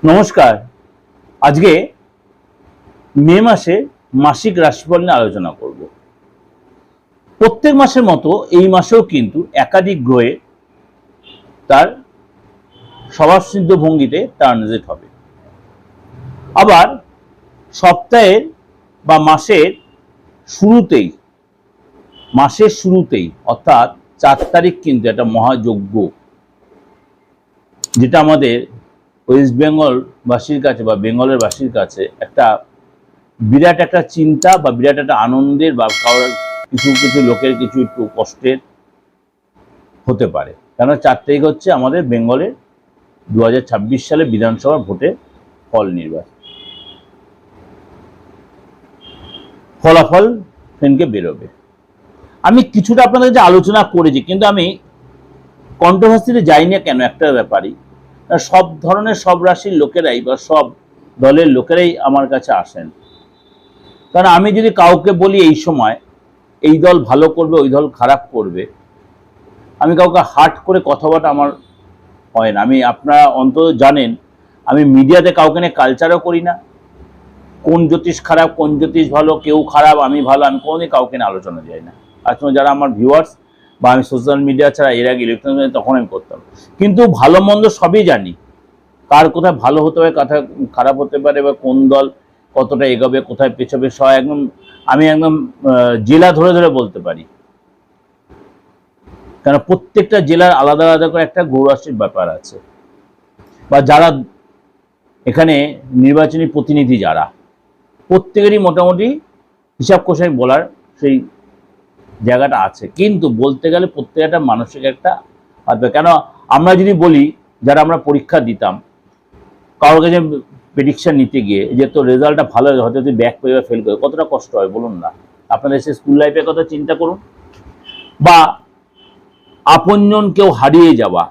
নমস্কার। আজকে মে মাসে মাসিক রাশিফল নিয়ে আলোচনা করব। প্রত্যেক মাসের মতো এই মাসেও কিন্তু একাধিক গ্রহে তার স্বভাবসিদ্ধ ভঙ্গিতে ট্রানজিট হবে। আবার সপ্তাহের বা মাসের শুরুতেই অর্থাৎ 4 তারিখ কিন্তু একটা মহাযজ্ঞ, যেটা আমাদের ওয়েস্ট বেঙ্গল বাসীর কাছে বা বেঙ্গলের বাসীর কাছে একটা বিরাট একটা চিন্তা বা বিরাট একটা আনন্দের বা কারোর কিছু লোকের কিছু একটু কষ্টের হতে পারে। কেন 4 তারিখ হচ্ছে আমাদের বেঙ্গলের 2026 সালে বিধানসভা ভোটের ফলাফল সেদিনকে বেরোবে। আমি কিছুটা আপনাদের কাছে আলোচনা করেছি, কিন্তু আমি কন্ট্রোভার্সিতে যাই না কেন একটা ব্যাপারই, সব ধরনের সব রাশির লোকেরাই বা সব দলের লোকেরাই আমার কাছে আসেন। কারণ আমি যদি কাউকে বলি এই সময় এই দল ভালো করবে ওই দল খারাপ করবে, আমি কাউকে হার্ট করে কথা বলা আমার হয় না। আমি আপনারা অন্তত জানেন আমি মিডিয়াতে কাউকে নিয়ে কালচারও করি না। কোন জ্যোতিষ খারাপ কোন জ্যোতিষ ভালো, কেউ খারাপ আমি ভালো, আমি কোনোদিন কাউকে নিয়ে আলোচনা যাই না। আসলে যারা আমার ভিউয়ার্স বা আমি সোশ্যাল মিডিয়া ছাড়া এর আগে ইলেকট্রনিক তখন আমি করতাম, কিন্তু ভালো মন্দ সবই জানি। কার কোথায় ভালো হতে পারে, কোথায় খারাপ হতে পারে, বা কোন দল কতটা এগোবে কোথায় পেছাবে, সব একদম আমি একদম জেলা ধরে ধরে বলতে পারি। কারণ প্রত্যেকটা জেলার আলাদা আলাদা করে একটা গৌরাশির ব্যাপার আছে, বা যারা এখানে নির্বাচনী প্রতিনিধি যারা প্রত্যেকেরই মোটামুটি হিসাব কষাই বলার সেই জায়গাটা আছে। কিন্তু বলতে গেলে প্রত্যেকটা মানসিক একটা আসবে। কেন আমরা যদি বলি যারা আমরা পরীক্ষা দিতাম, কারোর কাছে প্রেডিকশন নিতে গিয়ে যে তো রেজাল্টটা ভালো হয়তো তুই ব্যাক করে ফেল করে, কতটা কষ্ট হয় বলুন না। আপনাদের সে স্কুল লাইফের কথা চিন্তা করুন, বা আপনজন কেউ হারিয়ে যাওয়া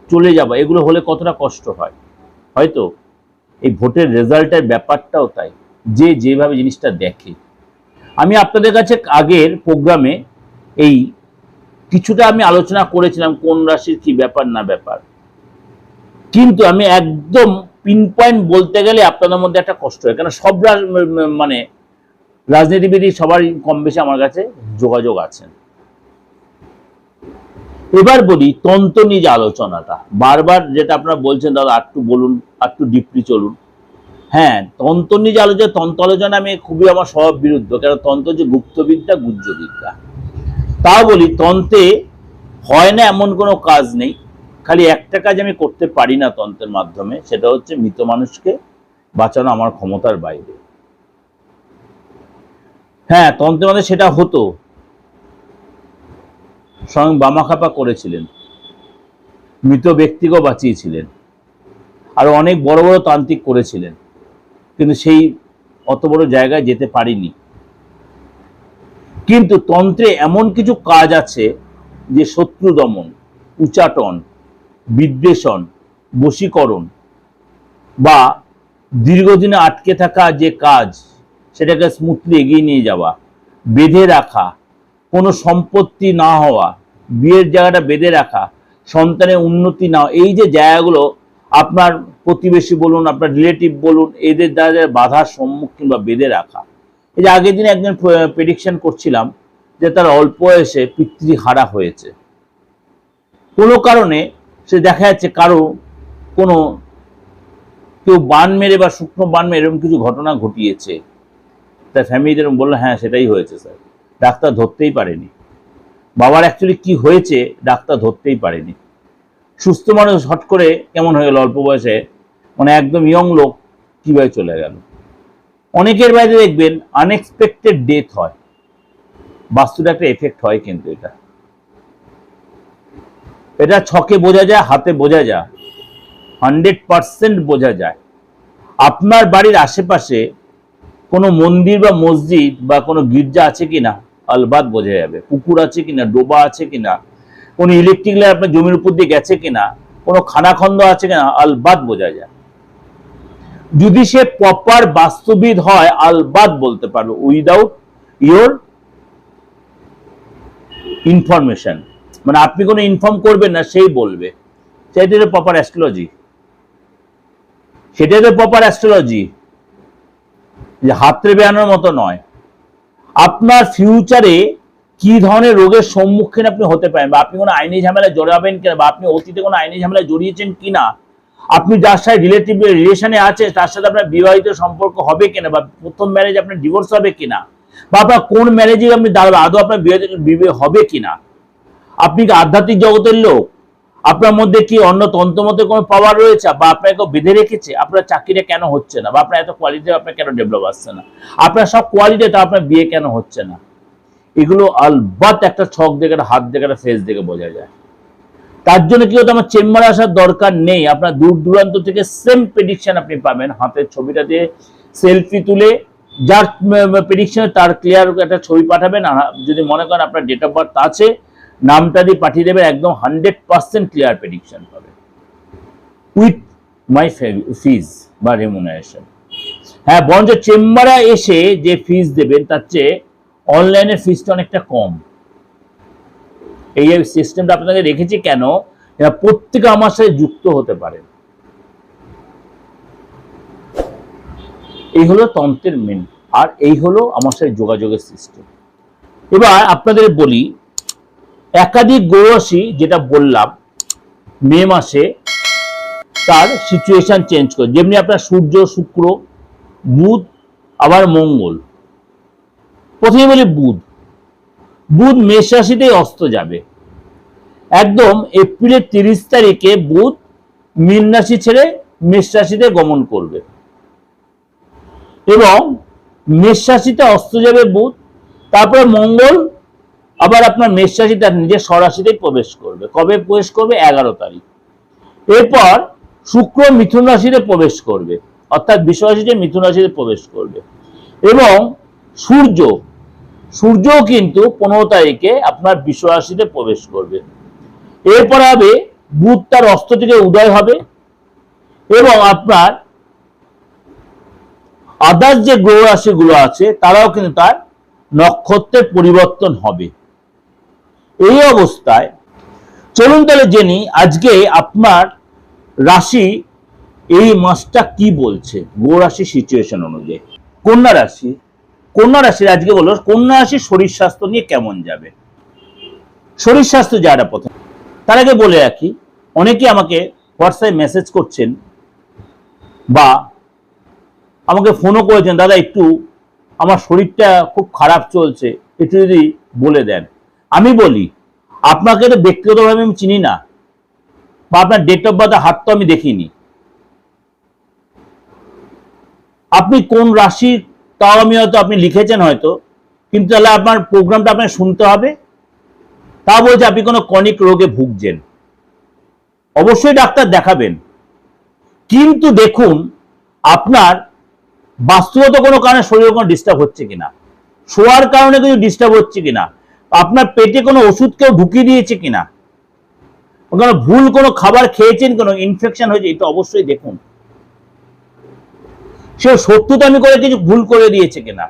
চলে যাওয়া, এগুলো হলে কতটা কষ্ট হয়। হয়তো এই ভোটের রেজাল্টের ব্যাপারটাও তাই, যে যেভাবে জিনিসটা দেখে। আমি আপনাদের কাছে আগের প্রোগ্রামে এই কিছুটা আমি আলোচনা করেছিলাম কোন রাশির কি ব্যাপার না ব্যাপার, কিন্তু আমি একদম পিন পয়েন্ট বলতে গেলে আপনাদের মধ্যে একটা কষ্ট হয়। কেন সব মানে রাজনীতিবিদ সবারই কম বেশি আমার কাছে যোগাযোগ আছেন। এবার বলি তন্ত্র নিয়ে যে আলোচনাটা বারবার যেটা আপনারা বলছেন দাদা একটু বলুন, একটু ডিপলি চলুন। হ্যাঁ, তন্ত্র নিয়ে যে আলোচনা, তন্ত্র আলোচনা আমি খুবই আমার স্বভাব বিরুদ্ধ। কারণ তন্ত্র যে গুপ্তবিদ্যা গুহ্যবিদ্যা, তাও বলি তন্ত্রে হয় না এমন কোনো কাজ নেই। খালি একটা কাজ আমি করতে পারি না তন্ত্রের মাধ্যমে, সেটা হচ্ছে মৃত মানুষকে বাঁচানো আমার ক্ষমতার বাইরে। হ্যাঁ, তন্ত্রের মধ্যে সেটা হতো, স্বয়ং বামাখ্যাপা করেছিলেন, মৃত ব্যক্তিকেও বাঁচিয়েছিলেন, আর অনেক বড় বড় তান্ত্রিক করেছিলেন, কিন্তু সেই অত বড় জায়গায় যেতে পারিনি। কিন্তু তন্ত্রে এমন কিছু কাজ আছে যে শত্রু দমন, উচাটন, বিদ্বেষণ, বশীকরণ, বা দীর্ঘদিনে আটকে থাকা যে কাজ সেটাকে স্মুথলি এগিয়ে নিয়ে যাওয়া, বেঁধে রাখা, কোনো সম্পত্তি না হওয়া, বিয়ের জায়গাটা বেঁধে রাখা, সন্তানের উন্নতি না, এই যে জায়গাগুলো আপনার প্রতিবেশী বলুন আপনার রিলেটিভ বলুন এদের দ্বারা বাধার সম্মুখীন বা বেঁধে রাখা। এই যে আগের দিনে একজন প্রেডিকশন করছিলাম যে তার অল্প বয়সে পিতৃহারা হয়েছে, কোনো কারণে সে দেখা যাচ্ছে কোনো কেউ বান মেরে বা শুকনো বান মেরে এরকম কিছু ঘটনা ঘটিয়েছে। তার ফ্যামিলি এরকম বললো হ্যাঁ সেটাই হয়েছে স্যার, ডাক্তার ধরতেই পারেনি। বাবার অ্যাকচুয়ালি কি হয়েছে ডাক্তার ধরতেই পারেনি। সুস্থ মানুষ হট করে কেমন হয়ে গেল অল্প বয়সে, মানে একদম ইয়ং লোক কিভাবে চলে গেল। অনেকের বাইরে দেখবেন আনএক্সপেক্টেড ডেথ হয়, বাস্তুটা একটা এফেক্ট হয়। কিন্তু এটা ছকে বোঝা যায়, হাতে বোঝা যায়, 100% বোঝা যায়। আপনার বাড়ির আশেপাশে কোনো মন্দির বা মসজিদ বা কোনো গির্জা আছে কিনা আলবাত বোঝা যাবে, পুকুর আছে কিনা, ডোবা আছে কিনা, কোনো ইলেকট্রিক লাইন আপনার জমির উপর দিয়ে গেছে কিনা, কোনো খানাখন্দ আছে কিনা আলবাত বোঝা যায়। যদি সে প্রপার বাস্তুবিদ হয় আলবাত বলতে পারবে উইদাউট ইয়োর ইনফরমেশন, মানে আপনি কোনো ইনফর্ম করবেন না সেই বলবে, সেটা প্রপার অ্যাস্ট্রোলজি। সেটাই তো প্রপার অ্যাস্ট্রোলজি, যে হাতড়ে বেড়ানোর মতো নয়। আপনার ফিউচারে কি ধরনের রোগের সম্মুখীন আপনি হতে পারেন, বা আপনি কোনো আইনি ঝামেলায় জড়াবেন কিনা, বা আপনি অতীতে কোনো আইনি ঝামেলায় জড়িয়েছেন কিনা, আপনি যার সাথে রিলেশনে আছে তার সাথে আপনার বিবাহিত সম্পর্ক হবে কিনা, বা প্রথম ম্যারেজ আপনার ডিভোর্স হবে কিনা, বা আপনার কোন ম্যারেজে আপনি দাঁড়াবেন, আদৌ আপনার বিয়ে হবে কিনা, আপনি কি আধ্যাত্মিক জগতের লোক, আপনার মধ্যে কি অন্য তন্ত্রমতে কোনো পাওয়ার রয়েছে, বা আপনাকে বেঁধে রেখেছে, আপনার চাকরিটা কেন হচ্ছে না, বা আপনার এত কোয়ালিটি আপনার কেন ডেভেলপ আসছে না, আপনার সব কোয়ালিটি, তা আপনার বিয়ে কেন হচ্ছে না, এগুলো আলবাত একটা ছক দেখে, একটা হাত দেখে, একটা ফেস দেখে বোঝা যায়। তার জন্য কি হতো, আমার চেম্বারে আসার দরকার নেই, আপনার দূর দূরান্ত থেকে সেম প্রেডিকশন আপনি পাবেন। হাতের ছবিটা দিয়ে সেলফি তুলে যার প্রেডিকশন তার ক্লিয়ার একটা ছবি পাঠাবেন, যদি মনে করেন আপনার ডেট অফ বার্থ আছে, নামটা দিয়ে পাঠিয়ে দেবেন, একদম 100% ক্লিয়ার প্রেডিকশন পাবে উইথ মাই ফিজ বা রেমুনারেশন। হ্যাঁ, বরঞ্চ চেম্বারে এসে যে ফিজ দেবেন তার চেয়ে অনলাইনের ফিজটা অনেকটা কম। এই সিস্টেমটা আপনাকে রেখেছি কেন, প্রত্যেকে আমার সাথে যুক্ত হতে পারে। এই হলো তন্ত্রের মেন, আর এই হলো আমার সাথে যোগাযোগের সিস্টেম। এবার আপনাদের বলি, একাধিক গ্রহ রাশি যেটা বললাম মে মাসে তার সিচুয়েশন চেঞ্জ করে, যেমনি আপনার সূর্য, শুক্র, বুধ, আবার মঙ্গল। প্রথমে বলি বুধ। বুধ মেষ রাশিতেই অস্ত যাবে, একদম এপ্রিলের 30 তারিখে বুধ মীন রাশি ছেড়ে মেষ রাশিতে গমন করবে, এবং মেষ রাশিতে অস্ত যাবে বুধ। তারপরে মঙ্গল আবার আপনার মেষ রাশি তার নিজের স্বরাশিতে প্রবেশ করবে। কবে প্রবেশ করবে? 11 তারিখ। এরপর শুক্র মিথুন রাশিতে প্রবেশ করবে, অর্থাৎ বৃষ রাশিতে মিথুন রাশিতে প্রবেশ করবে, এবং সূর্যও কিন্তু 15 তারিখে আপনার বৃষ রাশিতে প্রবেশ করবে। এরপর হবে বুধ তার অস্ত থেকে উদয় হবে, এবং আপনার আদার্স যে গ্রহ রাশিগুলো আছে তারাও কিন্তু তার নক্ষত্রের পরিবর্তন হবে। এই অবস্থায় চলুন তাহলে জেনি আজকে আপনার রাশি এই মাসটা কি বলছে গ্রহ রাশি সিচুয়েশন অনুযায়ী। কন্যা রাশির আজকে বলো কন্যা রাশির শরীর স্বাস্থ্য নিয়ে কেমন যাবে। শরীর স্বাস্থ্য যারা প্রথম, তার আগে বলে রাখি, অনেকে আমাকে হোয়াটসঅ্যাপে মেসেজ করছেন বা আমাকে ফোনও করেছেন, দাদা একটু আমার শরীরটা খুব খারাপ চলছে, একটু যদি বলে দেন। আমি বলি, আপনাকে তো ব্যক্তিগতভাবে আমি চিনি না, বা আপনার ডেট অফ বার্থ হাত তো আমি দেখিনি, আপনি কোন রাশি তাও আমি হয়তো আপনি লিখেছেন হয়তো, কিন্তু তাহলে আপনার প্রোগ্রামটা আপনার শুনতে হবে। তা বলছে আপনি কোনো ক্রনিক রোগে ভুগছেন, অবশ্যই ডাক্তার দেখাবেন, কিন্তু দেখুন আপনার বাস্তবত কোনো কারণে শরীরে কোনো ডিস্টার্ব হচ্ছে কিনা, শোয়ার কারণে কিছু ডিস্টার্ব হচ্ছে কিনা, আপনার পেটে কোনো ওষুধ কেউ ঢুকিয়ে দিয়েছে কিনা, কোনো ভুল কোনো খাবার খেয়েছেন, কোনো ইনফেকশন হয়েছে, এটা অবশ্যই দেখুন। সে শত্রুতামি করে কিছু ভুল করে দিয়েছে কিনা,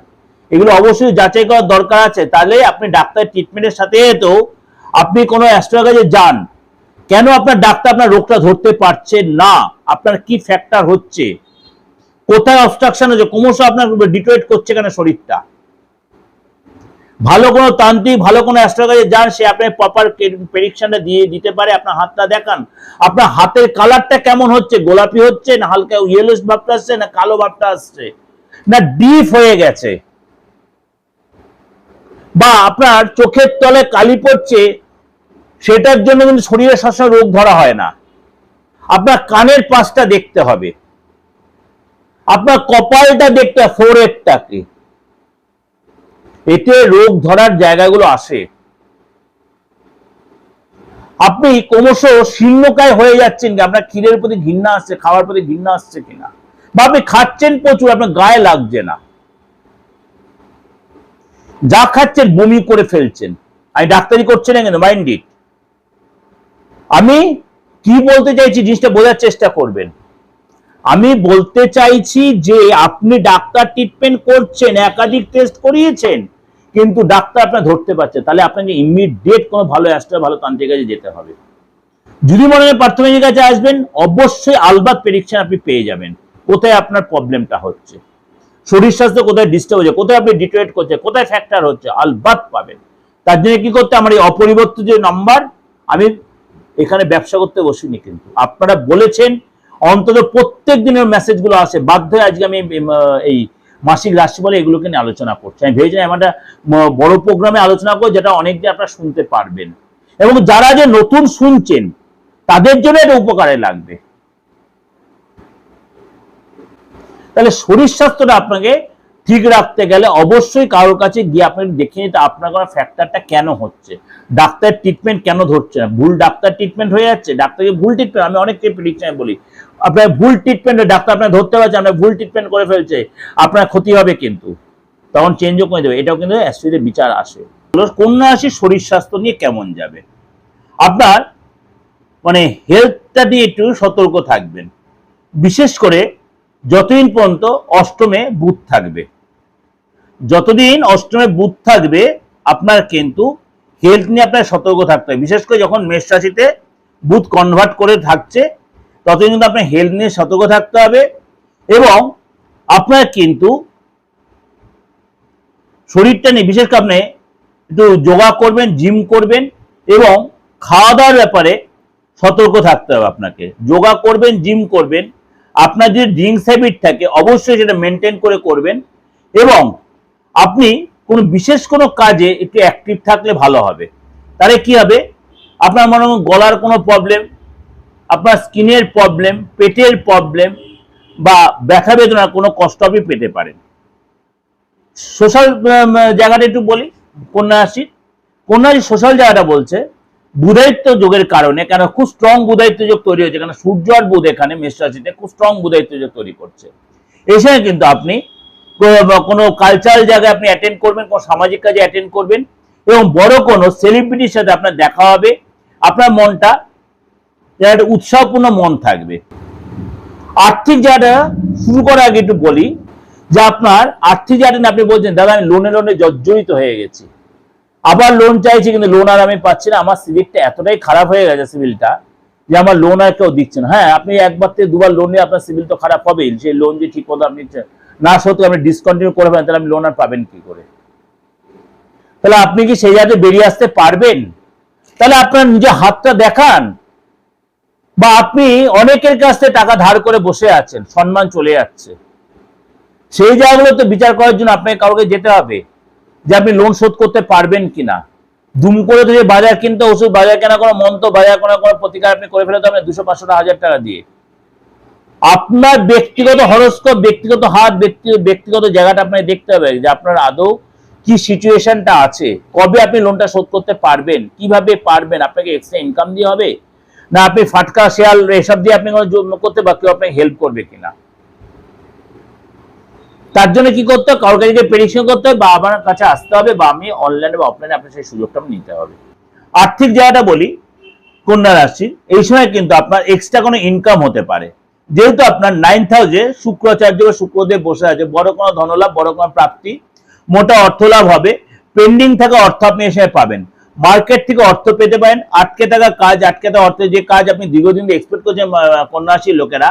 এগুলো অবশ্যই যাচাই করার দরকার আছে। তাহলে আপনি ডাক্তার ট্রিটমেন্টের সাথে তো আপনি কোনো অ্যাস্ট্রোলজারে যান, কেন আপনার ডাক্তার আপনার রোগটা ধরতে পারছে না, আপনার কি ফ্যাক্টর হচ্ছে, কোথায় অবস্ট্রাকশন হচ্ছে, ক্রমশ আপনার ডিটোরেট করছে কেন শরীরটা। ভালো কোনো তান্ত্রিক, ভালো কোনো অ্যাস্ট্রোলজারে যান, সে আপনার প্রপার প্রেডিকশনটা দিয়ে দিতে পারে। আপনার হাতটা দেখান, আপনার হাতের কালারটা কেমন হচ্ছে, গোলাপি হচ্ছে না হালকা ইয়েলোস ভাবটা আসছে, না কালো ভাবটা আসছে, না ডিপ হয়ে গেছে, বা আপনার চোখের তলে কালি পড়ছে, সেটার জন্য কিন্তু শরীরে সবসময় রোগ ধরা হয় না। আপনার কানের পাশটা দেখতে হবে, আপনার কপালটা দেখতে, ফোরহেডটাকে, এতে রোগ ধরার জায়গাগুলো আসে। আপনি ক্রমশ শীর্ণকায় হয়ে যাচ্ছেন, আপনার ক্ষীরের প্রতি ঘৃণা আসছে, খাওয়ার প্রতি ঘৃণা আসছে কিনা, বা আপনি খাচ্ছেন প্রচুর, আপনার গায়ে লাগছে না, যা খাচ্ছেন বমি করে ফেলছেন। আমি ডাক্তারি করছি না কিন্তু মাইন্ড ইট, আমি কি বলতে চাইছি জিনিসটা বোঝার চেষ্টা করবেন। আমি বলতে চাইছি যে আপনি ডাক্তার ট্রিটমেন্ট করছেন, একাধিক টেস্ট করিয়েছেন, কিন্তু ডাক্তার আপনার ধরতে পারছে, তাহলে আপনাকে ইমিডিয়েট কোনো ভালো অ্যাস্ট্রো, ভালো তান্ত্রিক কাছে যেতে হবে। যদি মনে হয় প্রাথমিক কাছে আসবেন, অবশ্যই আলবাত প্রেডিকশন আপনি পেয়ে যাবেন। কোথায় আপনার প্রবলেমটা হচ্ছে, শরীর স্বাস্থ্য কোথায় ডিস্টার্ব হচ্ছে, কোথায় আপনি ডিটোরেট করছে, কোথায় ফ্যাক্টর হচ্ছে, আলবাত পাবেন। তার জন্য কি করতে, আমার এই অপরিবর্তিত যে নাম্বার, আমি এখানে ব্যবসা করতে বসিনি, কিন্তু আপনারা বলেছেন অন্তত প্রত্যেক দিনের মেসেজগুলো আসে, বাধ্য হয়ে আজকে আমি এই মাসিক রাশিফল এগুলোকে নিয়ে আলোচনা করছি। আমি ভেবেছিলাম একটা বড় প্রোগ্রামে আলোচনা করবো, যেটা অনেকদিন আপনারা শুনতে পারবেন, এবং যারা যে নতুন শুনছেন তাদের জন্য এটা উপকারে লাগবে। তাহলে শরীর স্বাস্থ্যটা আপনাকে ঠিক রাখতে গেলে অবশ্যই কারোর কাছে গিয়ে আপনি দেখে নিতে আপনার কোনো ফ্যাক্টরটা কেন হচ্ছে, ডাক্তার ট্রিটমেন্ট কেন ধরছে না, ভুল ডাক্তার ট্রিটমেন্ট হয়ে যাচ্ছে, ডাক্তারকে ভুল ট্রিটমেন্ট, আমি অনেককে প্রেডিকশন বলি, আপনার ভুল ট্রিটমেন্ট, ডাক্তার আপনার ধরতে পারছে আপনার ভুল ট্রিটমেন্ট করে ফেলছে, আপনার ক্ষতি হবে, কিন্তু তখন চেঞ্জও করে দেবে। এটাও কিন্তু অ্যাস্ট্রোলজির বিচার আসে। কন্যা রাশির শরীর স্বাস্থ্য নিয়ে কেমন যাবে, আপনার মানে হেলথটা দিয়ে একটু সতর্ক থাকবেন, বিশেষ করে যতদিন পর্যন্ত অষ্টমে বুধ থাকবে, যতদিন অষ্টমে বুধ থাকবে আপনার কিন্তু হেলথ নিয়ে আপনার সতর্ক থাকতে হবে। বিশেষ করে যখন মেষ রাশিতে বুধ কনভার্ট করে থাকছে ততদিন কিন্তু আপনার হেলথ নিয়ে সতর্ক থাকতে হবে, এবং আপনার কিন্তু শরীরটা নিয়ে বিশেষ করে আপনি একটু যোগা করবেন, জিম করবেন, এবং খাওয়া দাওয়ার ব্যাপারে সতর্ক থাকতে হবে। আপনাকে যোগা করবেন, জিম করবেন, আপনার যদি ড্রিঙ্কস হ্যাবিট থাকে অবশ্যই সেটা মেনটেন করে করবেন, এবং আপনি কোনো বিশেষ কোনো কাজে একটু অ্যাক্টিভ থাকলে ভালো হবে। তাহলে কি হবে, আপনার মনে হয় গলার কোনো প্রবলেম, আপনার স্কিনের প্রবলেম, পেটের প্রবলেম বা ব্যথা বেদনার কোনো কষ্ট আপনি পেতে পারেন। সোশ্যাল জায়গাটা একটু বলি, কন্যা রাশির সোশ্যাল জায়গাটা বলছে বুধায়িত্ব যোগের কারণে, কেন খুব স্ট্রং বুধায়িত্ব যোগ তৈরি হয়েছে, কেন সূর্য আর বুধ এখানে মেষ রাশিতে খুব স্ট্রং বুধায়িত্ব যোগ তৈরি করছে। এই সময় কিন্তু আপনি কোনো কালচারাল জায়গায় আপনি অ্যাটেন্ড করবেন, কোনো সামাজিক কাজে অ্যাটেন্ড করবেন, এবং বড় কোনো সেলিব্রিটির সাথে আপনার দেখা হবে, আপনার মনটা একটা উৎসাহপূর্ণ মন থাকবে। আর্থিক জায়গাটা শুরু করার আগে একটু বলি যে আপনার আর্থিক জায়গাটা আপনি বলছেন দাদা আমি লোনে জর্জরিত হয়ে গেছি, আবার লোন চাইছি কিন্তু লোন আর আমি পাচ্ছি না, আমার সিভিলটা এতটাই খারাপ হয়ে গেছে সিভিলটা যে আমার লোন আর কেউ দিচ্ছে না। হ্যাঁ, আপনি একবার থেকে দুবার লোন নিয়ে আপনার সিভিল তো খারাপ হবেই, সেই লোন যে ঠিক মতো আপনি না সত্যি আপনি ডিসকন্টিনিউ করে ফেলেন, তাহলে আপনি লোন আর পাবেন কি করে? তাহলে আপনি কি সেই জায়গায় বেরিয়ে আসতে পারবেন? তাহলে আপনার নিজের হাতটা দেখান, বা আপনি অনেকের কাছ থেকে টাকা ধার করে বসে আছেন, সম্মান চলে যাচ্ছে, সেই জায়গাগুলো তো বিচার করার জন্য আপনাকে কাউকে যেতে হবে যে আপনি লোন শোধ করতে পারবেন কিনা। দুম করে যদি বাজার কিনতে, ওষুধ বাজার কেনা কোনো মন্ত্র বাজার কেনা কোনো প্রতিকার আপনি করে ফেলতে হবে 200-500 টাকা দিয়ে। আপনার ব্যক্তিগত হরস্কোপ, ব্যক্তিগত হাত, ব্যক্তিগত জায়গাটা আপনাকে দেখতে হবে যে আপনার আদৌ কি সিচুয়েশনটা আছে, কবে আপনি লোনটা শোধ করতে পারবেন, কিভাবে পারবেন, আপনাকে এক্সট্রা ইনকাম দিয়ে হবে না আপনি ফাটকা শেয়াল এসব দিয়ে আপনি করতে, বা কেউ আপনাকে হেল্প করবে কিনা। তার জন্য কি করতে হবে, কারোর কাছে প্রেডিকশন করতে হবে, বা আমার কাছে আসতে হবে, বা আমি অনলাইনে বা অফলাইনে আপনার সেই সুযোগটা নিতে হবে। আর্থিক জায়গাটা বলি, কন্যা রাশির এই সময় কিন্তু আপনার এক্সট্রা কোনো ইনকাম হতে পারে, যেহেতু আপনার 9th হাউসে শুক্রাচার্য বা শুক্রদেব বসে আছে, বড় কোনো ধনলাভ, বড় কোনো প্রাপ্তি, মোটা অর্থ লাভ হবে, পেন্ডিং থাকা অর্থ আপনি এ সময় পাবেন, মার্কেট থেকে অর্থ পেতে পারেন, আটকে থাকা কাজ, আটকে থাকা অর্থে যে কাজ আপনি দীর্ঘদিন ধরে এক্সপেক্ট করছেন, কন্যা রাশির লোকেরা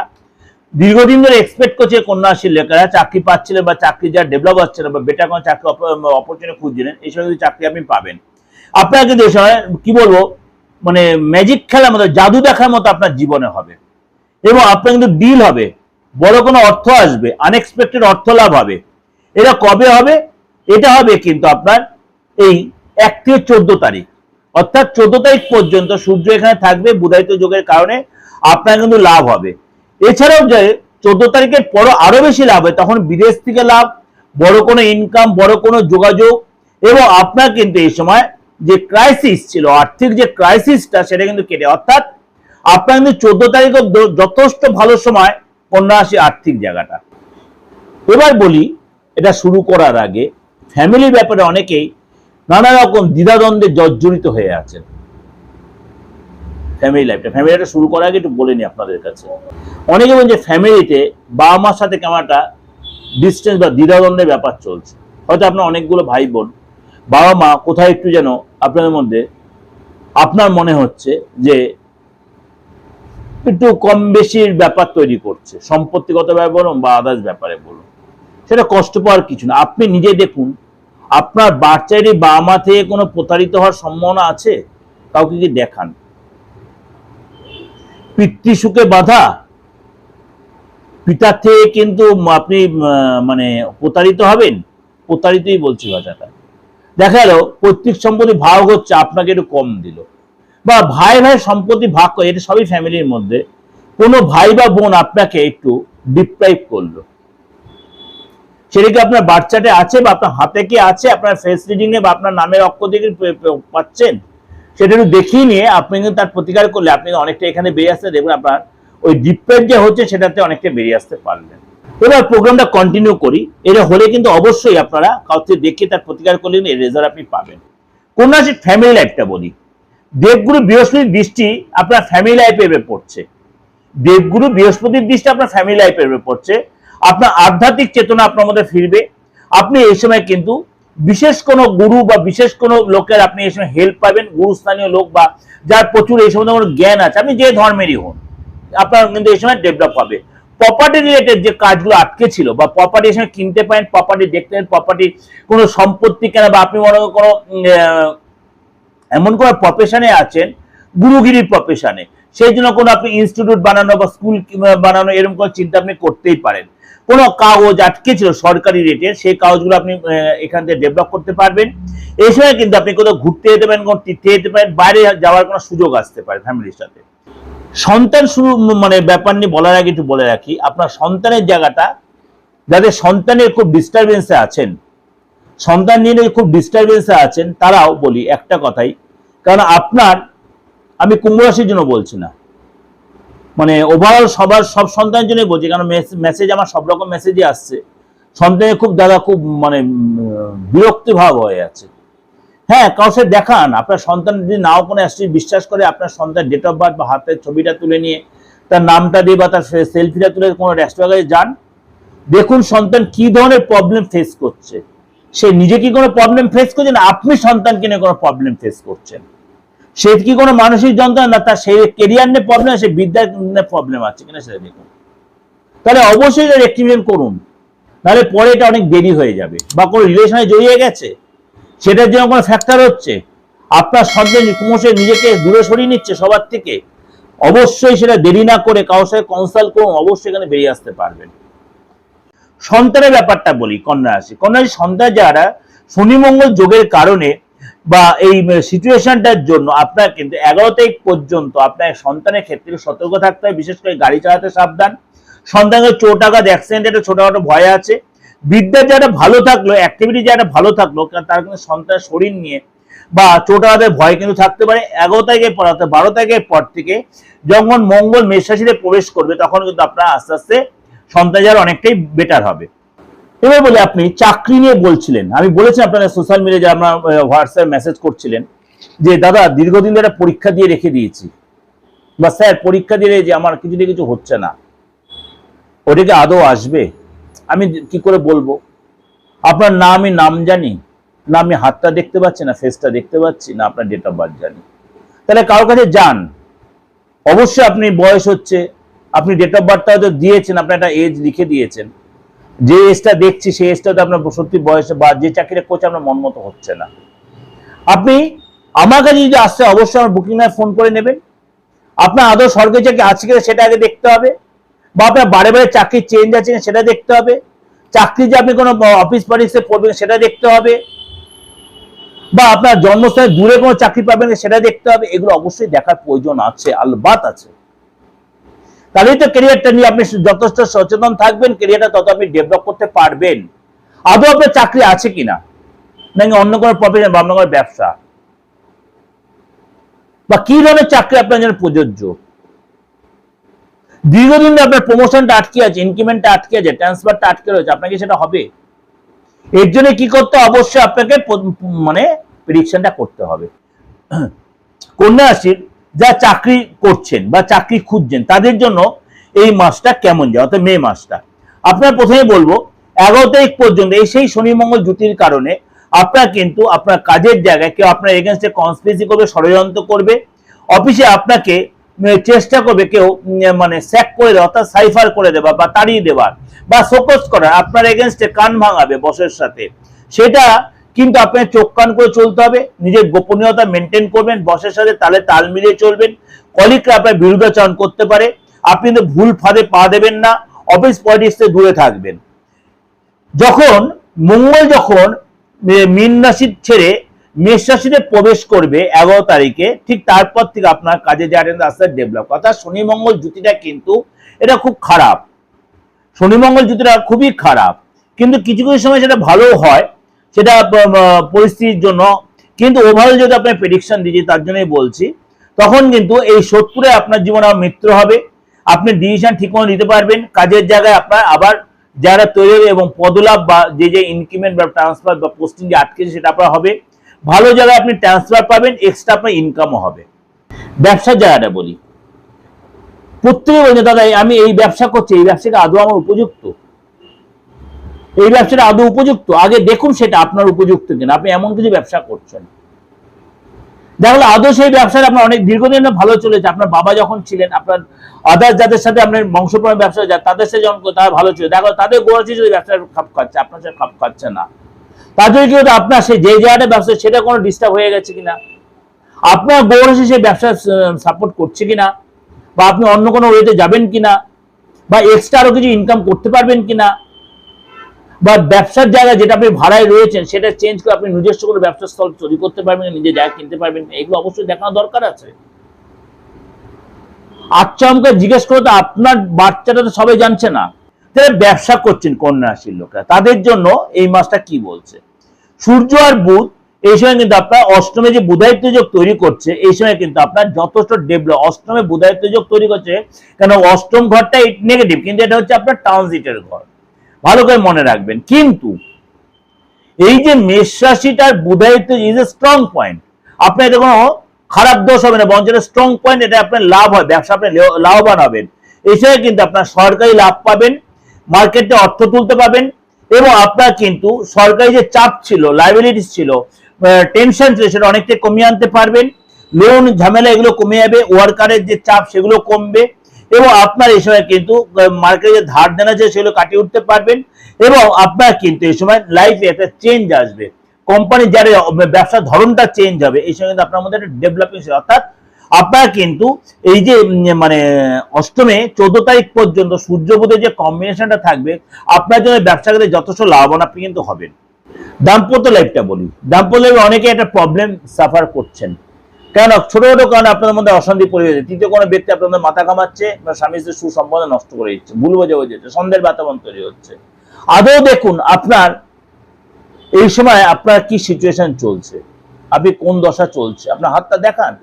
দীর্ঘদিন ধরে এক্সপেক্ট করছে, কন্যা রাশির লোকেরা চাকরি পাচ্ছিলেন বা চাকরি যা ডেভেলপ হচ্ছে না, বা বেটার কোনো চাকরি অপরচুনিটি খুঁজছিলেন, এই সময় চাকরি আপনি পাবেন। আপনারা কিন্তু এই সময় কি বলবো, মানে ম্যাজিক খেলার মতো, জাদু দেখার মতো আপনার জীবনে হবে, এবং আপনার কিন্তু ডিল হবে, বড় কোনো অর্থ আসবে, আনএক্সপেক্টেড অর্থ লাভ হবে। এটা কবে হবে? এটা হবে কিন্তু আপনার এই 1 থেকে 14 তারিখ, অর্থাৎ 14 তারিখ পর্যন্ত সূর্য এখানে থাকবে বুধায়িত্ব যোগের কারণে, আপনার কিন্তু লাভ হবে। এছাড়াও যে 14 তারিখের পরও আরো বেশি লাভ হয়, তখন বিদেশ থেকে লাভ, বড় কোনো ইনকাম, বড় কোনো যোগাযোগ, এবং আপনার কিন্তু এই সময় যে ক্রাইসিস ছিল, আর্থিক যে ক্রাইসিসটা, সেটা কিন্তু কেটে, অর্থাৎ আপনার কিন্তু 14 তারিখও যথেষ্ট ভালো সময় কন্যা রাশি আর্থিক জায়গাটা। এবার বলি, এটা শুরু করার আগে ফ্যামিলির ব্যাপারে অনেকেই নানা রকম দ্বিধাদ্বন্দ্বে জর্জরিত হয়ে আছেন। ফ্যামিলিটা শুরু করার আগে একটু বলে নি আপনাদের কাছে, অনেকে বলেন যে ফ্যামিলিতে বাবা মার সাথে কেমন একটা ডিস্টেন্স বা দ্বিধাদ্বন্দ্বের ব্যাপার চলছে। হয়তো আপনার অনেকগুলো ভাই বোন, বাবা মা কোথায় একটু যেন আপনাদের মধ্যে আপনার মনে হচ্ছে যে একটু কম বেশির ব্যাপার তৈরি করছে, সম্পত্তিগত ব্যাপার বলুন বা আদার্স ব্যাপারে বলুন, সেটা কষ্ট পাওয়ার কিছু না। আপনি নিজে দেখুন আপনার বাচ্চারই বাবা মা থেকে কোনো প্রতারিত হওয়ার সম্ভাবনা আছে? কাউকে কি দেখান? পিতৃসুখে বাধা, পিতার থেকে কিন্তু আপনি মানে প্রতারিত হবেন, প্রতারিতই বলছি কথাটা। দেখা গেল পৈতৃক সম্পত্তি ভাগ হচ্ছে, আপনাকে একটু কম দিল, বা ভাই ভাই সম্পত্তি ভাগ করে, এটা সবই ফ্যামিলির মধ্যে, কোনো ভাই বা বোন আপনাকে একটু ডিপ্রাইভ করলো, সেটা কি আপনার বাচ্চাতে আছে বা আপনার হাতে কি আছে, আপনার ফেস রিডিং এ বা আপনার নামের অক্ষর দিয়ে পাচ্ছেন, সেটা একটু দেখিয়ে নিয়ে আপনি কিন্তু তার প্রতিকার করলে আপনি অনেকটা এখানে বেরিয়ে আসতে দেখবেন আপনার ওই ডিপ্রাইভ যে হচ্ছে সেটাতে অনেকটা বেরিয়ে আসতে পারলেন। এবার প্রোগ্রামটা কন্টিনিউ করি। এটা হলে কিন্তু অবশ্যই আপনারা কাউকে দেখে তার প্রতিকার করলে এর রেজাল্ট আপনি পাবেন। কন্যা রাশির ফ্যামিলি লাইফটা বলি। দেবগুরু বৃহস্পতির দৃষ্টি আপনার ফ্যামিলি লাইফে পড়ছে, দেবগুরু বৃহস্পতির দৃষ্টি আপনার ফ্যামিলি লাইফে পড়ছে, আপনার আধ্যাত্মিক চেতনা আপনার মধ্যে ফিরবে। আপনি এই সময় কিন্তু বিশেষ কোনো গুরু বা বিশেষ কোনো লোকের আপনি এই সময় হেল্প পাবেন, গুরুস্থানীয় লোক বা যার প্রচুর এই সময় জ্ঞান আছে, আপনি যে ধর্মেরই হন, আপনার কিন্তু এই সময় ডেভেলপ হবে। প্রপার্টি রিলেটেড যে কাজগুলো আটকে ছিল বা প্রপার্টি এই সময় কিনতে পারেন, প্রপার্টি দেখতে পারেন, প্রপার্টি কোনো সম্পত্তি কেনা, বা আপনি মনে কোনো এমন কোনো প্রফেশনে আছেন, গুরুগিরির প্রফেশনে, সেই জন্য কোনো আপনি ইনস্টিটিউট বানানো বা স্কুল বানানো এরকম কোনো চিন্তা আপনি করতেই পারেন। কোনো কাগজ আটকে ছিল সরকারি রেটের, সেই কাগজগুলো আপনি এখান থেকে ডেভেলপ করতে পারবেন। এই সময় কিন্তু আপনি কোথাও ঘুরতে যেতে পারেন, কোনো তীর্থে যেতে পারেন, বাইরে যাওয়ার কোনো সুযোগ আসতে পারে ফ্যামিলির সাথে। সন্তান শুরু মানে ব্যাপার নিয়ে বলার আগে একটু বলে রাখি, আপনার সন্তানের জায়গাটা, যাদের সন্তানের খুব ডিস্টারবেন্সে আছেন, সন্তান নিয়ে খুব ডিস্টারবেন্সে আছেন, তারাও বলি একটা কথাই, কারণ আপনার, আমি কুম্ভ রাশির জন্য বলছি না, মানে ওভারঅল সব সন্তানের জন্যই বলছি, কারণ মেসেজ আমার সব রকম মেসেজই আসছে। সন্তানের খুব দাদা খুব মানে বিরক্তি ভাব হয়ে আছে। হ্যাঁ, কারোর সাথে দেখান, আপনার সন্তান যদি নাও কোনো অ্যাস্ট্রোলজি বিশ্বাস করে, আপনার সন্তান ডেট অফ বার্থ বা হাতের ছবিটা তুলে নিয়ে তার নামটা দিয়ে বা তার সেলফিটা তুলে কোনো অ্যাস্ট্রোলজারে যান, দেখুন সন্তান কি ধরনের প্রবলেম ফেস করছে। সে নিজে কি কোনো প্রবলেম ফেস করছে না আপনি সন্তানকে নিয়ে কোনো প্রবলেম ফেস করছেন, সে কি কোনো মানসিক যন্ত্রণা না তার সেই কেরিয়ার নিয়ে প্রবলেম, সে বিদ্যার প্রবলেম আছে কিনা সেটা দেখুন, তাহলে অবশ্যই রেক্টিফিকেশন করুন, নাহলে পরে এটা অনেক দেরি হয়ে যাবে। বা কোনো রিলেশনে জড়িয়ে গেছে, সেটার জন্য কোনো ফ্যাক্টর হচ্ছে, আপনার সন্তান ক্রমশ নিজেকে দূরে সরিয়ে নিচ্ছে সবার থেকে, অবশ্যই সেটা দেরি না করে কারোর সাথে কনসাল্ট করুন, অবশ্যই এখানে বেরিয়ে আসতে পারবেন। সন্তানের ব্যাপারটা বলি, কন্যা রাশি, কন্যা রাশি সন্তান যারা শনি মঙ্গল যোগের কারণে বা এই সিচুয়েশনটার জন্য আপনার কিন্তু 11 তারিখ পর্যন্ত আপনার সন্তানের ক্ষেত্রে সতর্ক থাকতে হবে, বিশেষ করে গাড়ি চালাতে সাবধান। সন্তানের চোট আঘাত অ্যাক্সিডেন্টের ছোটখাটো ভয় আছে। বিদ্যার যারা ভালো থাকলো, অ্যাক্টিভিটি যারা ভালো থাকলো, তার কিন্তু সন্তানের শরীর নিয়ে বা চোট আঘাতের ভয় কিন্তু থাকতে পারে। 11 তারিখের পর অর্থাৎ 12 তারিখের পর থেকে যখন মঙ্গল মেষ রাশিতে প্রবেশ করবে, তখন কিন্তু আপনার আস্তে আস্তে সন্তান যারা অনেকটাই বেটার হবে। এবার বলে আপনি চাকরি নিয়ে বলছিলেন, আমি বলেছি আপনারা সোশ্যাল মিডিয়ায় যারা আপনার হোয়াটসঅ্যাপ মেসেজ করছিলেন যে দাদা দীর্ঘদিন ধরে পরীক্ষা দিয়ে রেখে দিয়েছি, বা স্যার পরীক্ষা দিয়ে যে আমার কিছু দিয়ে কিছু হচ্ছে না, ওটাকে আদৌ আসবে? আমি কি করে বলবো? আপনার না আমি নাম জানি, না আমি হাতটা দেখতে পাচ্ছি, না ফেসটা দেখতে পাচ্ছি, না আপনার ডেট অফ বার্থ জানি। তাহলে কারোর কাছে যান, অবশ্যই আপনি বয়স হচ্ছে, আপনি ডেট অফ বার্থটা হয়তো দিয়েছেন, আপনার একটা এজ লিখে দিয়েছেন, যে এজটা দেখছি সেই এজটা আপনার সত্যি বয়সে বা যে চাকরিটা করছে আপনার মন মতো হচ্ছে না, আপনি আমার কাছে যদি আসছে অবশ্যই আমার বুকিং নাম্বার ফোন করে নেবেন। আপনার আদৌ সরকারি চাকরি আছে কিনা সেটা আগে দেখতে হবে, বা আপনার বারে বারে চাকরির চেঞ্জ আছে কিনা সেটা দেখতে হবে, চাকরি যে আপনি কোনো অফিস পলিটিক্সে পড়বেন সেটা দেখতে হবে, বা আপনার জন্মস্থানে দূরে কোনো চাকরি পাবেন সেটা দেখতে হবে। এগুলো অবশ্যই দেখার প্রয়োজন আছে, আলবাত আছে। তাহলেই তো ক্যারিয়ারটা নিয়ে আপনি যথেষ্ট সচেতন থাকবেন, ক্যারিয়ারটা তত আপনি ডেভেলপ করতে পারবেন। আদৌ আপনার চাকরি আছে কিনা, নাকি অন্য কোনো প্রফেশন বা অন্য কোনো ব্যবসা, বা কি ধরনের চাকরি আপনার জন্য প্রযোজ্য। দীর্ঘদিন আপনার প্রমোশনটা আটকে আছে, ইনক্রিমেন্টটা আটকে আছে, ট্রান্সফারটা আটকে রয়েছে, আপনাকে সেটা হবে। এর জন্য কি করতে, অবশ্যই আপনাকে মানে প্রেডিকশনটা করতে হবে। কন্যা রাশির যা চাকরি করছেন বা চাকরি খুঁজছেন, তাদের জন্য এই মাসটা কেমন যায়, অর্থাৎ মে মাসটা। আপনার প্রথমে বলবো 11 তারিখ পর্যন্ত এই সেই শনি মঙ্গল জুতির কারণে আপনার কিন্তু আপনার কাজের জায়গায় কেউ আপনার এগেনস্টে কনস্পিরেসি করবে, ষড়যন্ত্র করবে। অফিসে আপনাকে চেষ্টা করবে কেউ মানে স্যাক করে দেওয়া, অর্থাৎ সাইফার করে দেওয়া বা তাড়িয়ে দেওয়ার বা শোকজ করার, আপনার এগেনস্টে কান ভাঙাবে বসের সাথে, সেটা কিন্তু আপনার চোখ কান করে চলতে হবে। নিজের গোপনীয়তা মেনটেন করবেন, বসের সাথে তালে তাল মিলিয়ে চলবেন। কলিগরা আপনার বিরুদ্ধাচরণ করতে পারে, আপনি কিন্তু ভুল ফাঁদে পা দেবেন না। অফিস পলিটিক্স থেকে দূরে থাকবেন। যখন মঙ্গল যখন মীন রাশি ছেড়ে মেষ রাশিতে প্রবেশ করবে 11 তারিখে, ঠিক তারপর থেকে আপনার কাজে জানেন আস্তে ডেভেলপ। অর্থাৎ শনি মঙ্গল জুতিটা কিন্তু এটা খুব খারাপ, শনি মঙ্গল জুতিটা খুবই খারাপ, কিন্তু কিছু কিছু সময় সেটা ভালো হয়, সেটা পরিস্থিতির জন্য। কিন্তু ওভারঅল যদি আপনার প্রেডিকশন দিয়েছি, তার জন্যই বলছি, তখন কিন্তু এই শত্রুরে আপনার জীবনে মিত্র হবে। আপনি ডিসিশন ঠিক মতো নিতে পারবেন, কাজের জায়গায় আপনার আবার যারা তৈরি হবে এবং পদলাভ বা যে ইনক্রিমেন্ট বা ট্রান্সফার বা পোস্টিং যে আটকেছে সেটা আপনার হবে। ভালো জায়গায় আপনি ট্রান্সফার পাবেন, এক্সট্রা আপনার ইনকামও হবে। ব্যবসার জায়গাটা বলি, প্রত্যেকে বলছে দাদা আমি এই ব্যবসা করছি, এই ব্যবসাটা আদৌ আমার উপযুক্ত, এই ব্যবসাটা আদৌ উপযুক্ত? আগে দেখুন সেটা আপনার উপযুক্ত কিনা। আপনি এমন কিছু ব্যবসা করছেন, দেখো আদৌ সেই ব্যবসাটা আপনার অনেক দীর্ঘদিন ভালো চলেছে, আপনার বাবা যখন ছিলেন, আপনার আদার্স যাদের সাথে আপনার বংশপরম্পরা ব্যবসা যায় তাদের সাথে যখন তারা ভালো ছিল, দেখো তাদের গোড়াচ্ছি যদি ব্যবসার খাপ খাচ্ছে, আপনার সাথে খাপ খাচ্ছে না, তার জন্য কি হতো আপনার সেই যে জায়গাটা ব্যবসা সেটা কোনো ডিস্টার্ব হয়ে গেছে কিনা, আপনার গোড়াচ্ছি সেই ব্যবসা সাপোর্ট করছে কিনা, বা আপনি অন্য কোনো ওয়েতে যাবেন কিনা, বা এক্সট্রা আরো কিছু ইনকাম করতে পারবেন কিনা, বা ব্যবসার জায়গা যেটা আপনি ভাড়ায় রয়েছেন সেটা চেঞ্জ করে আপনি নিজস্ব করে ব্যবসার স্থল তৈরি করতে পারবেন, নিজে জায়গা কিনতে পারবেন, এগুলো অবশ্যই দেখানো দরকার আছে। আচ্ছা আমাকে জিজ্ঞেস করো তো, আপনার বাচ্চাটা তো সবাই জানছে না, যারা ব্যবসা করছেন কন্যা রাশির লোকেরা, তাদের জন্য এই মাসটা কি বলছে? সূর্য আর বুধ এই সময় কিন্তু আপনার অষ্টমে যে বুধায়িত্ব যোগ তৈরি করছে, এই সময় কিন্তু আপনার যথেষ্ট ডেভেলপ, অষ্টমে বুধায়িত্ব যোগ তৈরি করছে, কেন অষ্টম ঘরটা নেগেটিভ, কিন্তু এটা হচ্ছে আপনার ট্রানজিটের ঘর, ভালো করে মনে রাখবেন। কিন্তু এই যে মেষ রাশিটার বুধায়িত্ব ইজ এ স্ট্রং পয়েন্ট, আপনার এটা কোনো খারাপ দোষ হবে না, বরঞ্চ স্ট্রং পয়েন্ট, এটা আপনার লাভ হয়, ব্যবসা আপনি লাভবান হবেন। এই সময় কিন্তু আপনার সরকারি লাভ পাবেন, মার্কেটে অর্থ তুলতে পাবেন, এবং আপনার কিন্তু সরকারি যে চাপ ছিল, লাইবিলিটিস ছিল, টেনশন ছিল, সেটা অনেকটাই কমিয়ে আনতে পারবেন। লোন ঝামেলা এগুলো কমে যাবে, ওয়ার্কারের যে চাপ সেগুলো কমবে, এবং আপনার এই সময় কিন্তু মার্কেটে যে ধার দেনা আছে সেগুলো কাটিয়ে উঠতে পারবেন, এবং আপনার কিন্তু এই সময় লাইফে একটা চেঞ্জ আসবে, কোম্পানি যারা ব্যবসার ধরনটা চেঞ্জ হবে, এই সময় কিন্তু আপনার মধ্যে একটা ডেভেলপিং, অর্থাৎ আপনার কিন্তু এই যে মানে অষ্টমে 14 তারিখ পর্যন্ত সূর্য বুধের যে কম্বিনেশনটা থাকবে, আপনার জন্য ব্যবসা ক্ষেত্রে যথেষ্ট লাভবান আপনি কিন্তু হবেন। দাম্পত্য লাইফটা বলি, দাম্পত্য লাইফে অনেকে একটা প্রবলেম সাফার করছেন, কেন ছোট ছোট কারণে আপনাদের মধ্যে অশান্তি পরিবেশ, তৃতীয় কোনো ব্যক্তি আপনাদের মাথা কামাচ্ছে বা স্বামী স্ত্রীর সুসম্বন্ধ নষ্ট করে দিচ্ছে, ভুল বোঝাবুঝি হচ্ছে, সন্দেহের বাতাবরণ তৈরি হচ্ছে। আদৌ দেখুন আপনার এই সময় আপনার কি সিচুয়েশন চলছে, আপনি কোন দশা চলছে, আপনার হাতটা দেখান।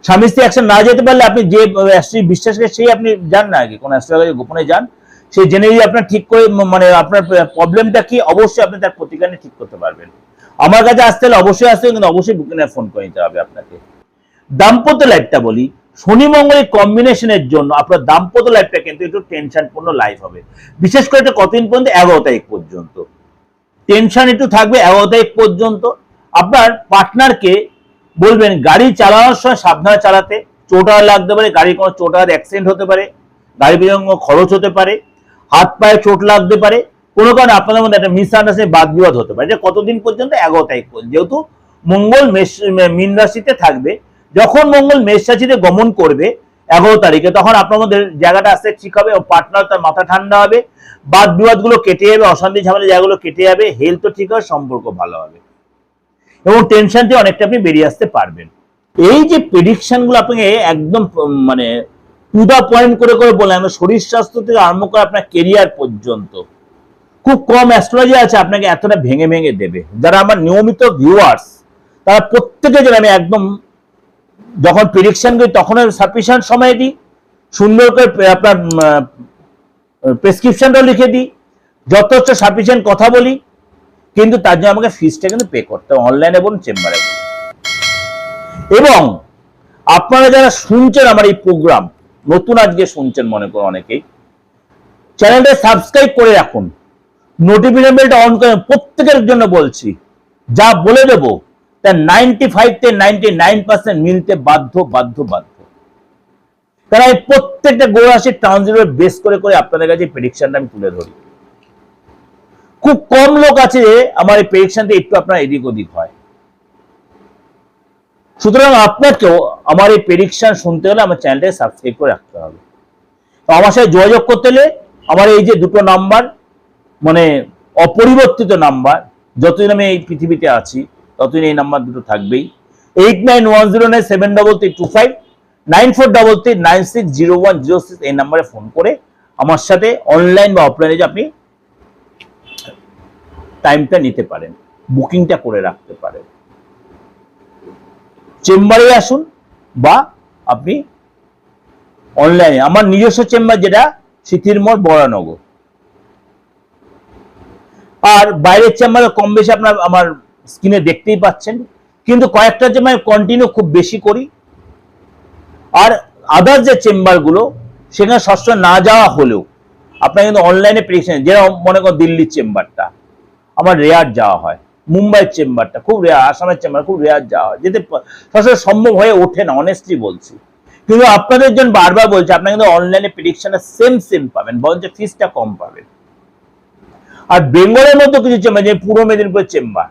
স্বামী স্ত্রী একসাথে না যেতে পারলে আপনি যে বিশ্বাস করে সেই আপনি যান না, আগে কোন অ্যাস্ট্রোলজি গোপনে যান, সেই জেনে যদি আপনার ঠিক করে মানে আপনার প্রবলেমটা কি, অবশ্যই আপনি তার প্রতিকার ঠিক করতে পারবেন। আমার কাছে আসতে হলে অবশ্যই আসতে হবে, কিন্তু অবশ্যই বুকিংয়ে ফোন করে নিতে হবে আপনাকে। দাম্পত্য লাইফটা বলি, শনি মঙ্গলের কম্বিনেশনের জন্য আপনার দাম্পত্য লাইফটা কিন্তু একটু টেনশনপূর্ণ লাইফ হবে, বিশেষ করে এটা কতদিন পর্যন্ত, 11 তারিখ পর্যন্ত টেনশন একটু থাকবে। 11 তারিখ পর্যন্ত আপনার পার্টনারকে বলবেন গাড়ি চালানোর সময় সাবধানে চালাতে, চোট লাগতে পারে, গাড়ির কোনো চোট অ্যাক্সিডেন্ট হতে পারে, গাড়ি বিলম্ব খরচ হতে পারে, হাত পায়ে চোট লাগতে পারে, কোনো কারণে আপনাদের মধ্যে একটা মিসআন্ডারস্ট্যান্ডিং বাদ বিবাদ হতে পারে। এটা কতদিন পর্যন্ত? 11 তারিখ পর্যন্ত, যেহেতু মঙ্গল মীন রাশিতে থাকবে। যখন মঙ্গল মেষ রাশিতে গমন করবে 11 তারিখে, তখন আপনার মধ্যে জায়গাটা আস্তে ঠিক হবে, পার্টনার তার মাথা ঠান্ডা হবে, বাদ বিবাদ গুলো কেটে যাবে, অশান্তি ঝামেলা জায়গাগুলো কেটে যাবে, হেলথ তো ঠিক হবে, সম্পর্ক ভালো হবে, এবং টেনশন থেকে অনেকটা আপনি বেরিয়ে আসতে পারবেন। এই যে প্রেডিকশন গুলো আপনাকে একদম মানে টু দা পয়েন্ট করে করে বললাম, শরীর স্বাস্থ্য থেকে আরম্ভ করে আপনার কেরিয়ার পর্যন্ত, খুব কম অ্যাস্ট্রোলজি আছে আপনাকে এতটা ভেঙে ভেঙে দেবে। যারা আমার নিয়মিত ভিউয়ার্স, তারা প্রত্যেকে যেন আমি একদম যখন প্রেডিকশন করি তখন সাফিসিয়েন্ট সময় দিই, সুন্দর করে আপনার প্রেসক্রিপশনটাও লিখে দিই, যথেষ্ট সাফিসিয়েন্ট কথা বলি, কিন্তু তার জন্য আমাকে ফিসটা কিন্তু পে করতে হবে, অনলাইনে বলুন চেম্বারে বলুন। এবং আপনারা যারা শুনছেন আমার এই প্রোগ্রাম, নতুন আজকে শুনছেন মনে করুন অনেকেই, চ্যানেলটা সাবস্ক্রাইব করে রাখুন, নোটিফিকেশন বেলটা অন করেন। প্রত্যেকের জন্য বলছি, যা বলে দেবো তা 95 থেকে 99% মিলতে বাধ্য বাধ্য বাধ্য। তারা এই প্রত্যেকটা গ্রহ রাশির ট্রানজিটের বেস করে করে আপনাদের কাছে প্রেডিকশনটা আমি তুলে ধরি। খুব কম লোক আছে যে আমার এই প্রেডিকশনটা একটু আপনার এদিক ওদিক হয়। সুতরাং আপনাকেও আমার এই প্রেডিকশন শুনতে হলে আমার চ্যানেলটাকে সাবস্ক্রাইব করে রাখতে হবে। তো আমার সাথে যোগাযোগ করতে হলে আমার এই যে দুটো নাম্বার, মানে অপরিবর্তিত নাম্বার, যতদিন আমি এই পৃথিবীতে আছি ততদিন এই নাম্বার দুটো থাকবেই। 8910973325, 9433960106 এই নাম্বারে ফোন করে আমার সাথে অনলাইন বা অফলাইনে যে আপনি টাইমটা নিতে পারেন, বুকিংটা করে রাখতে পারেন। চেম্বারে আসুন বা আপনি অনলাইনে, আমার নিজস্ব চেম্বার যেটা সিথিরমোড় বরানগর, আর বাইরের চেম্বারে কম বেশি আপনার আমার স্ক্রিনে দেখতেই পাচ্ছেন, কিন্তু কয়েকটা চেম্বার কন্টিনিউ খুব বেশি করি। আর আদার যে চেম্বারগুলো সেখানে সবসময় না যাওয়া হলেও আপনার কিন্তু অনলাইনে প্রেডিকশন, যেরকম মনে করুন দিল্লির চেম্বারটা আমার রেয়ার যাওয়া হয়, মুম্বাইয়ের চেম্বারটা খুব রেয়ার, আসামের চেম্বার খুব রেয়ার যাওয়া হয়, যেতে সবসময় সম্ভব হয়ে ওঠে না, অনেস্টলি বলছি। কিন্তু আপনাদের জন্য বারবার বলছে আপনারা কিন্তু অনলাইনে প্রেডিকশনটা সেম পাবেন, বরঞ্চ ফিসটা কম পাবেন। আর বেঙ্গলের মধ্যে কিছু চেম্বার, যে পূর্ব মেদিনীপুরের চেম্বার,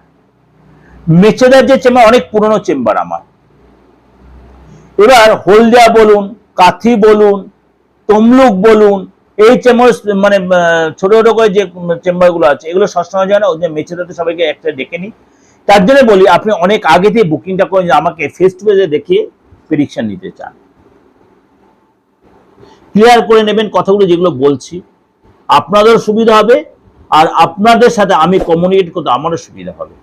মেচেদার যে চেম্বার অনেক পুরনো চেম্বার আমার, এবার হলদিয়া বলুন, কাথি বলুন, তমলুক বলুন, এই চেম্বার মানে ছোট ছোট করে যে চেম্বারগুলো আছে এগুলো সবসময় যায় না, ওই যে মেচেদাতে সবাইকে একটা ডেকে নিই। তার জন্য বলি আপনি অনেক আগে থেকে বুকিংটা করে আমাকে ফেস টু ফেসে দেখিয়ে প্রেডিকশন নিতে চান, ক্লিয়ার করে নেবেন কথাগুলো যেগুলো বলছি, আপনাদের সুবিধা হবে আর আপনাদের সাথে আমি কমিউনিকেট করতে আমারও সুবিধা হবে।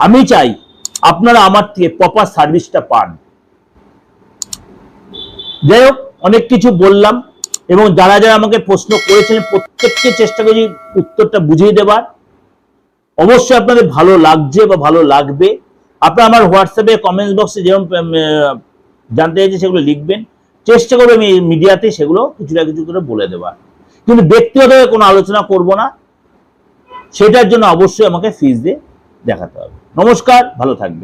আমি চাই আপনারা আমার থেকে প্রপার সার্ভিসটা পান। যাই হোক, অনেক কিছু বললাম এবং যারা যারা আমাকে প্রশ্ন করেছেন প্রত্যেককে চেষ্টা করি উত্তরটা বুঝিয়ে দেবার। অবশ্যই আপনাদের ভালো লাগছে বা ভালো লাগবে। আপনারা আমার হোয়াটসঅ্যাপে কমেন্টস বক্সে যেরকম জানতে চাইছে সেগুলো লিখবেন, চেষ্টা করবো আমি মিডিয়াতে সেগুলো কিছুটা কিছু করে বলে দেওয়ার, কিন্তু ব্যক্তিগতভাবে কোনো আলোচনা করব না, সেটার জন্য অবশ্যই আমাকে ফিজ দিয়ে দেখাতে হবে। নমস্কার, ভালো থাকবেন।